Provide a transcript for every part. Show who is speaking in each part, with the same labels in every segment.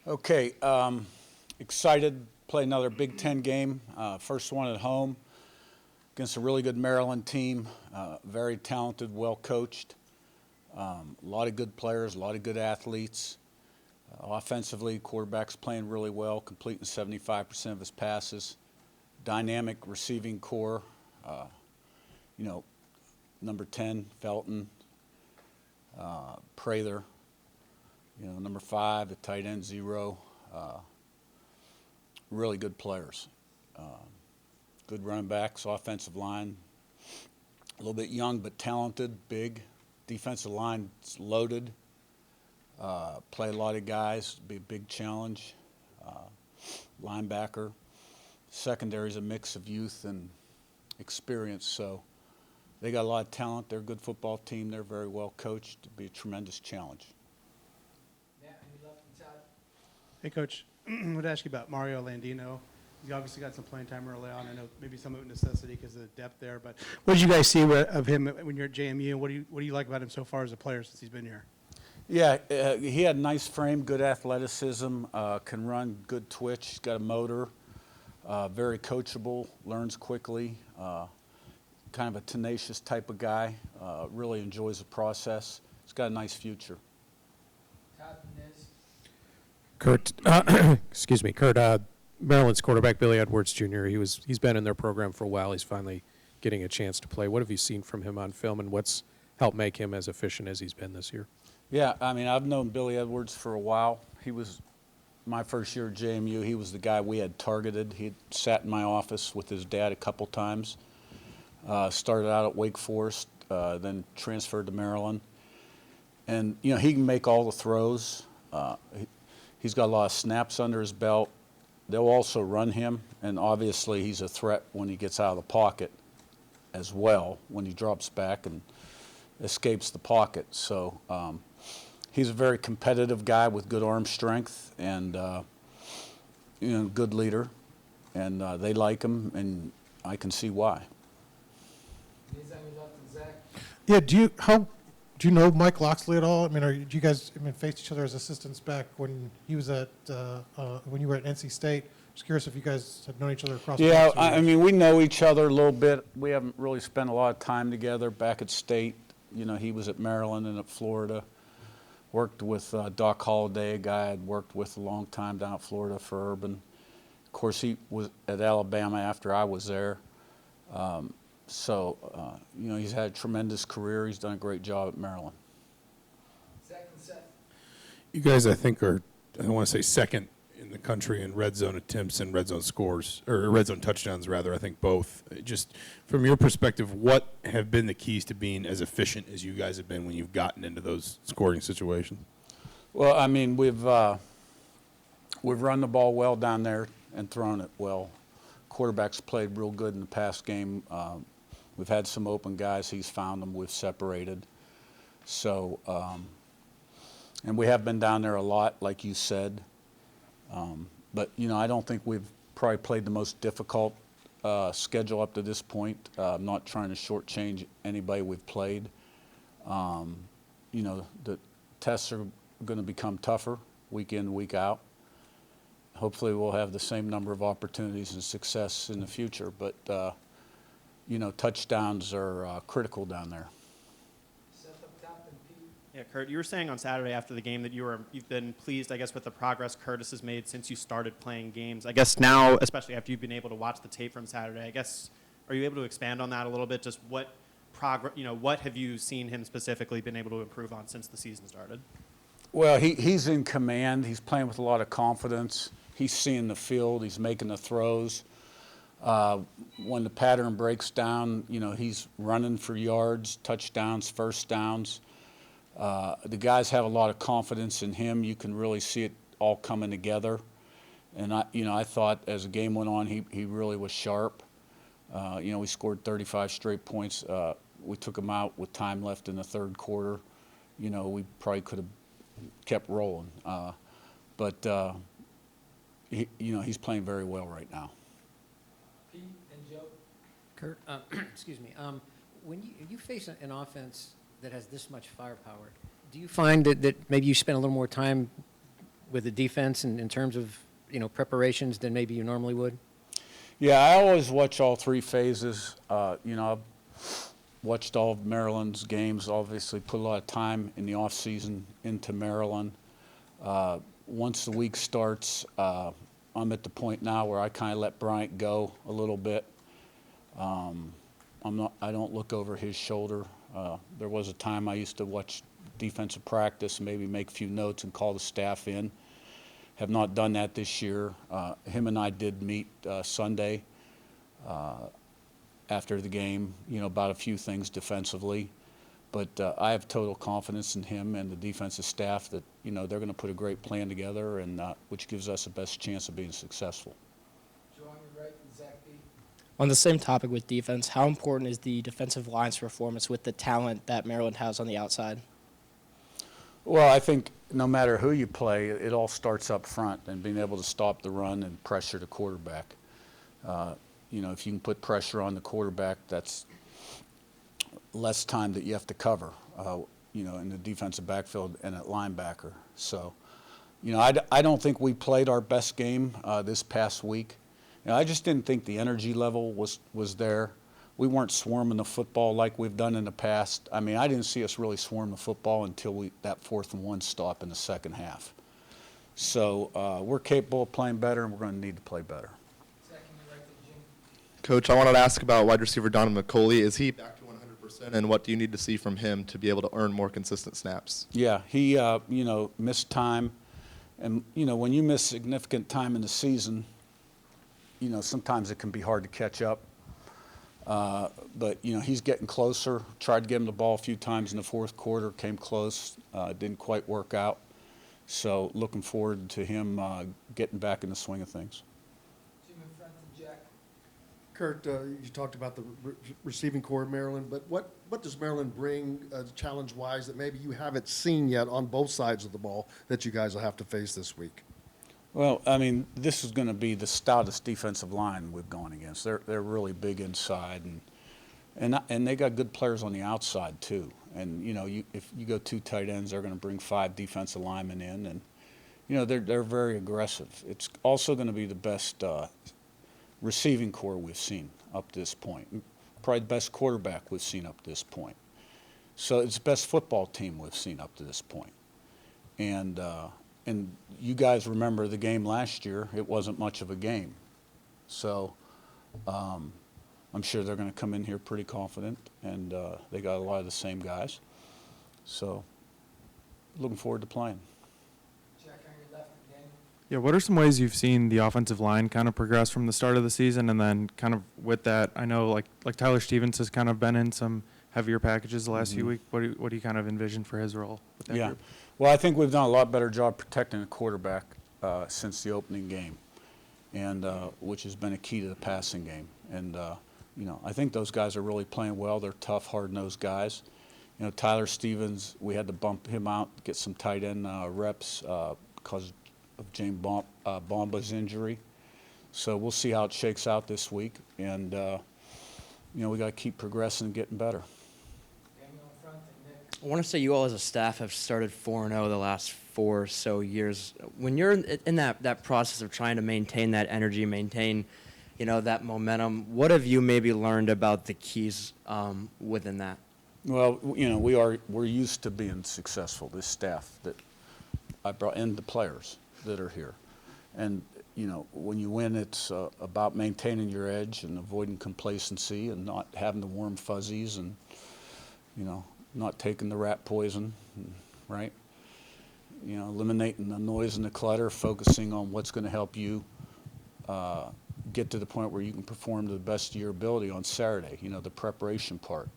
Speaker 1: Okay, excited to play another Big Ten game. First one at home against a really good Maryland team. Very talented, well coached. A lot of good players, a lot of good athletes. Offensively, quarterback's playing really well, completing 75% of his passes. Dynamic receiving core. Number 10, Felton, Prather. Number 5, the tight end, 0. Really good players. Good running backs, offensive line. A little bit young but talented, big. Defensive line loaded. Play a lot of guys, be a big challenge. Linebacker. Secondary is a mix of youth and experience, so they got a lot of talent. They're a good football team. They're very well coached. It'll be a tremendous challenge.
Speaker 2: Hey, Coach. I would ask you about Mario Landino. He's obviously got some playing time early on. I know maybe some of it necessity because of the depth there. But what did you guys see of him when you're at JMU? And what do you like about him so far as a player since he's been here?
Speaker 1: Yeah, he had a nice frame, good athleticism, can run, good twitch. He's got a motor, very coachable, learns quickly, kind of a tenacious type of guy, really enjoys the process. He's got a nice future.
Speaker 3: Curt, excuse me, Curt, Maryland's quarterback Billy Edwards Jr., he's been in their program for a while. He's finally getting a chance to play. What have you seen from him on film, and what's helped make him as efficient as he's been this year?
Speaker 1: Yeah, I mean, I've known Billy Edwards for a while. He was my first year at JMU. He was the guy we had targeted. He sat in my office with his dad a couple times. Started out at Wake Forest, then transferred to Maryland. And, he can make all the throws. He's got a lot of snaps under his belt. They'll also run him, and obviously he's a threat when he gets out of the pocket as well, when he drops back and escapes the pocket. So he's a very competitive guy with good arm strength and good leader, and they like him, and I can see why.
Speaker 4: Yeah, do you know Mike Loxley at all? I mean, do you guys face each other as assistants back when he was at when you were at NC State? Just curious if you guys have known each other across.
Speaker 1: Yeah, I mean, we know each other a little bit. We haven't really spent a lot of time together back at State. He was at Maryland and at Florida. Worked with Doc Holliday, a guy I'd worked with a long time down at Florida for Urban. Of course, he was at Alabama after I was there. He's had a tremendous career. He's done a great job at Maryland.
Speaker 5: You guys, I think, are, I don't want to say second in the country in red zone attempts and red zone scores, or red zone touchdowns, rather. I think both. Just from your perspective, what have been the keys to being as efficient as you guys have been when you've gotten into those scoring situations? Well,
Speaker 1: I mean, we've run the ball well down there and thrown it well. Quarterback's played real good in the past game. We've had some open guys. He's found them. We've separated. So, and we have been down there a lot, like you said. But, I don't think we've probably played the most difficult schedule up to this point. I'm not trying to shortchange anybody we've played. The tests are going to become tougher week in, week out. Hopefully we'll have the same number of opportunities and success in the future. But, touchdowns are critical down there.
Speaker 6: Yeah, Curt, you were saying on Saturday after the game that you've been pleased, I guess, with the progress Curtis has made since you started playing games. I guess now, especially after you've been able to watch the tape from Saturday, I guess, are you able to expand on that a little bit? Just what progress, what have you seen him specifically been able to improve on since the season started?
Speaker 1: Well, he's in command. He's playing with a lot of confidence. He's seeing the field. He's making the throws. When the pattern breaks down, he's running for yards, touchdowns, first downs. The guys have a lot of confidence in him. You can really see it all coming together. And I thought as the game went on, he really was sharp. We scored 35 straight points. We took him out with time left in the third quarter. We probably could have kept rolling. He's playing very well right now.
Speaker 7: Pete and Joe. Curt, excuse me. When you face an offense that has this much firepower, do you find that maybe you spend a little more time with the defense in terms of, preparations than maybe you normally would?
Speaker 1: Yeah, I always watch all three phases. I've watched all of Maryland's games, obviously put a lot of time in the off season into Maryland. Once the week starts, I'm at the point now where I kind of let Bryant go a little bit. I don't look over his shoulder. There was a time I used to watch defensive practice, maybe make a few notes and call the staff in. Have not done that this year. Him and I did meet Sunday after the game, about a few things defensively. But I have total confidence in him and the defensive staff that, they're going to put a great plan together, and which gives us the best chance of being successful.
Speaker 8: On the same topic with defense, how important is the defensive line's performance with the talent that Maryland has on the outside?
Speaker 1: Well, I think no matter who you play, it all starts up front and being able to stop the run and pressure the quarterback. If you can put pressure on the quarterback, that's less time that you have to cover, in the defensive backfield and at linebacker. So, I don't think we played our best game this past week. I just didn't think the energy level was there. We weren't swarming the football like we've done in the past. I mean, I didn't see us really swarm the football until that 4th and 1 stop in the second half. So we're capable of playing better, and we're going to need to play better.
Speaker 9: Coach, I wanted to ask about wide receiver Donovan McCauley. Is he back to 100%, and what do you need to see from him to be able to earn more consistent snaps?
Speaker 1: Yeah, he, missed time. And, when you miss significant time in the season, sometimes it can be hard to catch up. But, he's getting closer. Tried to give him the ball a few times in the 4th quarter, came close, didn't quite work out. So looking forward to him getting back in the swing of things.
Speaker 10: Curt, you talked about the receiving core of Maryland, but what does Maryland bring challenge-wise that maybe you haven't seen yet on both sides of the ball that you guys will have to face this week?
Speaker 1: Well, I mean, this is going to be the stoutest defensive line we've gone against. They're really big inside, and they got good players on the outside too. And if you go 2 tight ends, they're going to bring 5 defensive linemen in, and they're very aggressive. It's also going to be the best receiving core we've seen up to this point. Probably the best quarterback we've seen up to this point. So it's the best football team we've seen up to this point. And you guys remember the game last year. It wasn't much of a game. So I'm sure they're going to come in here pretty confident, and they got a lot of the same guys. So looking forward to playing.
Speaker 11: Yeah, what are some ways you've seen the offensive line kind of progress from the start of the season, and then kind of with that, I know like Tyler Stevens has kind of been in some heavier packages the last few weeks. What do you kind of envision for his role with that group?
Speaker 1: Well, I think we've done a lot better job protecting the quarterback since the opening game, and which has been a key to the passing game. And I think those guys are really playing well. They're tough, hard-nosed guys. Tyler Stevens, we had to bump him out, get some tight end reps because of James Bomba's injury. So we'll see how it shakes out this week, and we got to keep progressing and getting better.
Speaker 12: I want to say you all as a staff have started 4-0 the last 4 or so years. When you're in that process of trying to maintain that energy, maintain that momentum, what have you maybe learned about the keys within that?
Speaker 1: Well, we're used to being successful, this staff that I brought, and the players that are here. And, when you win, it's about maintaining your edge and avoiding complacency and not having the warm fuzzies and, not taking the rat poison, right? Eliminating the noise and the clutter, focusing on what's going to help you get to the point where you can perform to the best of your ability on Saturday, the preparation part,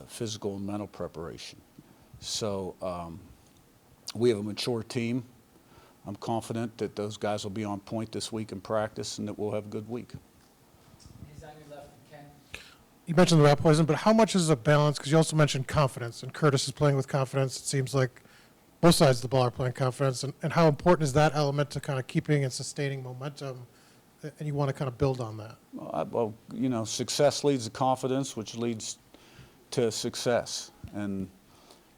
Speaker 1: physical and mental preparation. So we have a mature team. I'm confident that those guys will be on point this week in practice and that we'll have a good week.
Speaker 4: You mentioned the rat poison, but how much is a balance? Because you also mentioned confidence, and Curtis is playing with confidence. It seems like both sides of the ball are playing confidence. And how important is that element to kind of keeping and sustaining momentum? And you want to kind of build on that.
Speaker 1: Well, success leads to confidence, which leads to success. And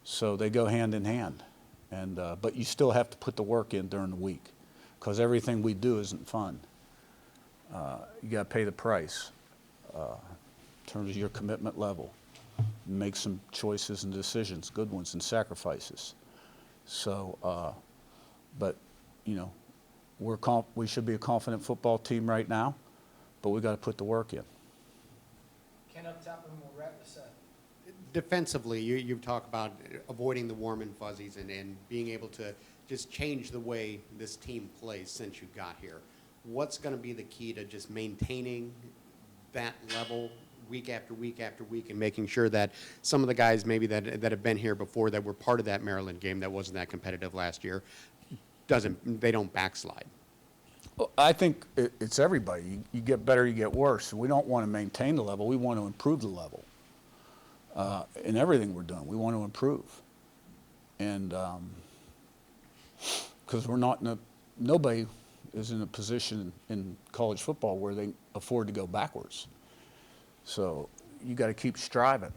Speaker 1: so they go hand in hand. And, but you still have to put the work in during the week, because everything we do isn't fun. You got to pay the price in terms of your commitment level. Make some choices and decisions, good ones, and sacrifices. So, but, you know, we should be a confident football team right now, but we got to put the work in.
Speaker 7: Ken up top, and we'll wrap this up.
Speaker 13: Defensively, you've talked about avoiding the warm and fuzzies and being able to just change the way this team plays since you got here. What's going to be the key to just maintaining that level week after week after week and making sure that some of the guys maybe that have been here before that were part of that Maryland game that wasn't that competitive last year, they don't backslide?
Speaker 1: Well, I think it's everybody. You get better, you get worse. We don't want to maintain the level. We want to improve the level. In everything we're doing, we want to improve. And because nobody is in a position in college football where they afford to go backwards. So you got to keep striving.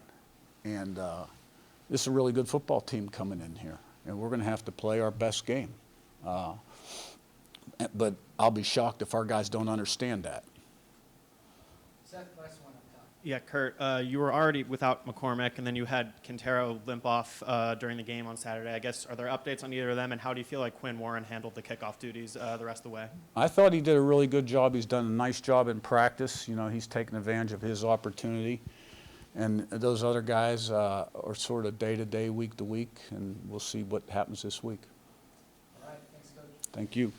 Speaker 1: And this is a really good football team coming in here. And we're going to have to play our best game. But I'll be shocked if our guys don't understand that.
Speaker 7: Seth, last one up top.
Speaker 6: Yeah, Curt, you were already without McCormick, and then you had Quintero limp off during the game on Saturday. I guess, are there updates on either of them, and how do you feel like Quinn Warren handled the kickoff duties the rest of the way?
Speaker 1: I thought he did a really good job. He's done a nice job in practice. You know, he's taken advantage of his opportunity. And those other guys are sort of day-to-day, week-to-week, and we'll see what happens this week.
Speaker 7: All right, thanks, Coach.
Speaker 1: Thank you.